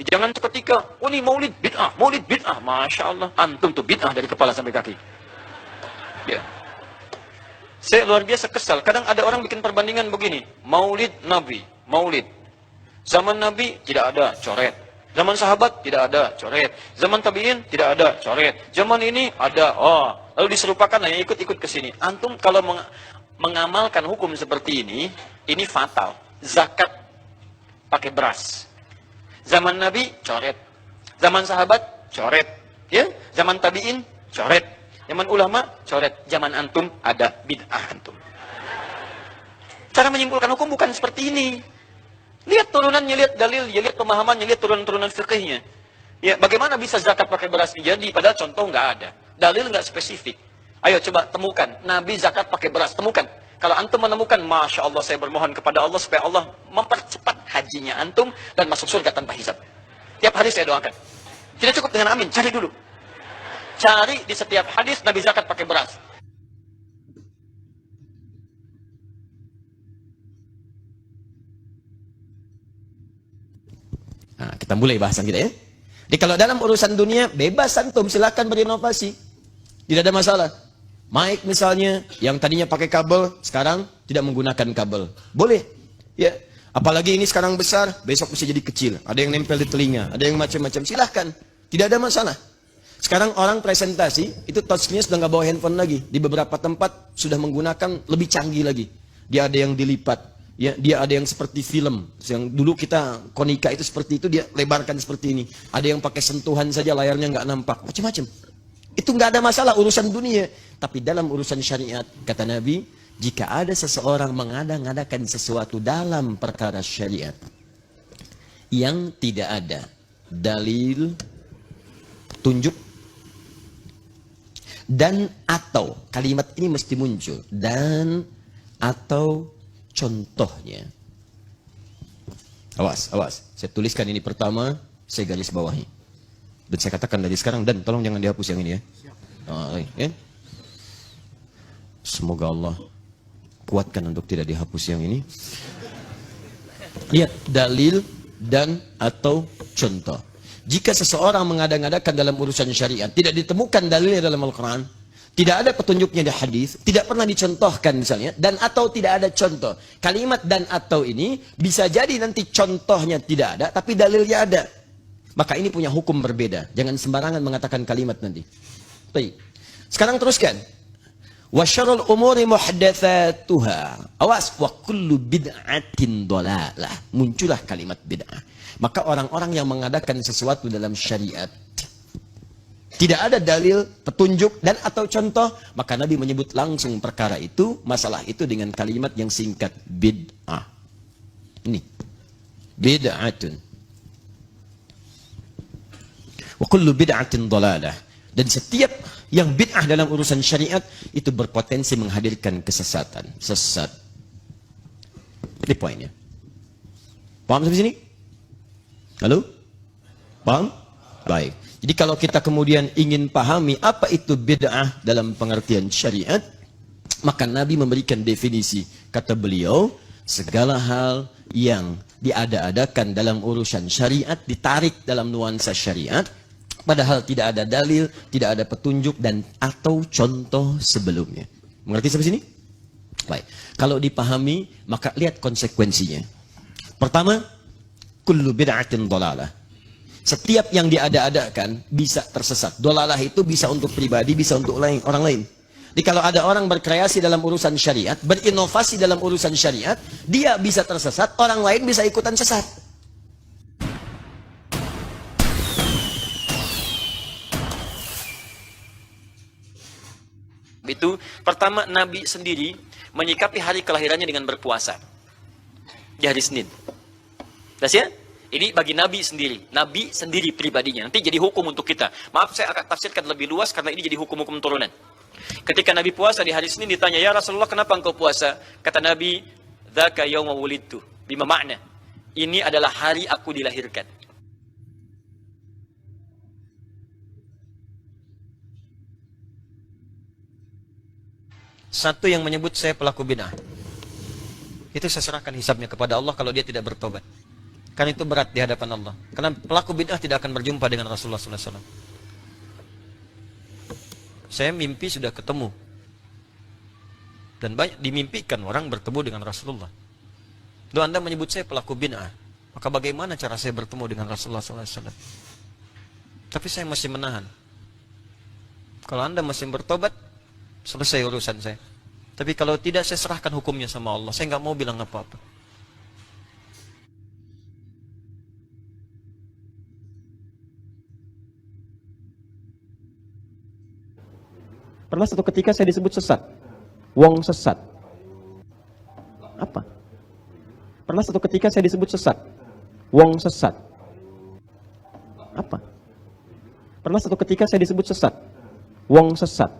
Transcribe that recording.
Jangan seketika, oh ini maulid bid'ah, Masya Allah. Antum tuh bid'ah dari kepala sampai kaki. Ya. Saya luar biasa kesal. Kadang ada orang bikin perbandingan begini. Maulid Nabi, maulid. Zaman Nabi tidak ada, coret. Zaman sahabat tidak ada, coret. Zaman tabi'in tidak ada, coret. Zaman ini ada, oh. Lalu diserupakan yang ikut-ikut ke sini. Antum kalau mengamalkan hukum seperti ini fatal. Zakat pakai beras. Zaman Nabi, coret. Zaman sahabat, coret. Ya, zaman tabi'in, coret. Zaman ulama, coret. Zaman antum, ada bid'ah antum. Cara menyimpulkan hukum bukan seperti ini. Lihat turunannya, lihat dalilnya, lihat pemahamannya, lihat turunan-turunan fikihnya. Ya, bagaimana bisa zakat pakai beras jadi? Padahal contoh nggak ada. Dalil nggak spesifik. Ayo coba temukan. Nabi zakat pakai beras, temukan. Kalau antum menemukan, Masya Allah, saya bermohon kepada Allah supaya Allah mempercepat hajinya antum dan masuk surga tanpa hisab. Tiap hari saya doakan. Tidak cukup dengan amin, cari dulu. Cari di setiap hadis Nabi zakat pakai beras. Nah, kita mulai bahasan kita ya. Jadi kalau dalam urusan dunia, bebas antum, silakan berinovasi. Tidak ada masalah. Mic misalnya, yang tadinya pakai kabel, sekarang tidak menggunakan kabel. Boleh. Ya. Apalagi ini sekarang besar, besok bisa jadi kecil. Ada yang nempel di telinga, ada yang macam-macam. Silahkan. Tidak ada masalah. Sekarang orang presentasi, itu touchscreen sudah nggak bawa handphone lagi. Di beberapa tempat sudah menggunakan lebih canggih lagi. Dia ada yang dilipat. Ya, dia ada yang seperti film. Yang dulu kita konika itu seperti itu, dia lebarkan seperti ini. Ada yang pakai sentuhan saja, layarnya nggak nampak. Macam-macam. Itu nggak ada masalah urusan dunia. Tapi dalam urusan syariat, kata Nabi, jika ada seseorang mengada-ngadakan sesuatu dalam perkara syariat yang tidak ada dalil, tunjuk, dan atau, kalimat ini mesti muncul, dan atau contohnya. Awas, awas. Saya tuliskan ini pertama, saya garis bawahi. Dan saya katakan dari sekarang, dan tolong jangan dihapus yang ini ya. Ya. Semoga Allah kuatkan untuk tidak dihapus yang ini. Lihat, dalil dan atau contoh. Jika seseorang mengada-ngadakan dalam urusan syariat, tidak ditemukan dalilnya dalam Al-Quran, tidak ada petunjuknya di hadis, tidak pernah dicontohkan misalnya, dan atau tidak ada contoh. Kalimat dan atau ini bisa jadi nanti contohnya tidak ada, tapi dalilnya ada. Maka ini punya hukum berbeda. Jangan sembarangan mengatakan kalimat nanti. Baik. Sekarang teruskan. Wa syarrul umuri muhdatsatuha. Awas, wa kullu bid'atin dhalalah. Muncullah kalimat bid'ah. Maka orang-orang yang mengadakan sesuatu dalam syariat, tidak ada dalil, petunjuk, dan atau contoh, maka Nabi menyebut langsung perkara itu, masalah itu dengan kalimat yang singkat, bid'ah. Ini, bid'atun. Wa kullu bid'atin dhalalah. Dan setiap yang bid'ah dalam urusan syariat, itu berpotensi menghadirkan kesesatan. Sesat. Ini poinnya. Paham sampai sini? Halo? Paham? Baik. Jadi kalau kita kemudian ingin pahami apa itu bid'ah dalam pengertian syariat, maka Nabi memberikan definisi. Kata beliau, segala hal yang diada-adakan dalam urusan syariat, ditarik dalam nuansa syariat, padahal tidak ada dalil, tidak ada petunjuk, dan atau contoh sebelumnya. Mengerti sampai sini? Baik. Kalau dipahami, maka lihat konsekuensinya. Pertama, kullu bid'atin dhalalah. Setiap yang diada-adakan bisa tersesat. Dhalalah itu bisa untuk pribadi, bisa untuk orang lain. Jadi kalau ada orang berkreasi dalam urusan syariat, berinovasi dalam urusan syariat, dia bisa tersesat, orang lain bisa ikutan sesat. Itu pertama, Nabi sendiri menyikapi hari kelahirannya dengan berpuasa di hari Senin. Das ya? Ini bagi Nabi sendiri pribadinya. Nanti jadi hukum untuk kita. Maaf, saya akan tafsirkan lebih luas karena ini jadi hukum-hukum turunan. Ketika Nabi puasa di hari Senin, ditanya, "Ya Rasulullah, kenapa engkau puasa?" Kata Nabi, "Dzaka yauma wulidtu." Bima makna? Ini adalah hari aku dilahirkan. Satu yang menyebut saya pelaku bid'ah, itu saya serahkan hisabnya kepada Allah kalau dia tidak bertobat. Karena itu berat di hadapan Allah. Karena pelaku bid'ah tidak akan berjumpa dengan Rasulullah SAW. Saya mimpi sudah ketemu. Dan banyak dimimpikan orang bertemu dengan Rasulullah. Lalu Anda menyebut saya pelaku bid'ah. Maka bagaimana cara saya bertemu dengan Rasulullah SAW? Tapi saya masih menahan. Kalau Anda masih bertobat, selesai urusan saya. Tapi kalau tidak, saya serahkan hukumnya sama Allah. Saya nggak mau bilang apa-apa. Pernah satu ketika saya disebut sesat. Wong sesat. Apa? Pernah satu ketika saya disebut sesat. Wong sesat. Apa? Pernah satu ketika saya disebut sesat. Wong sesat.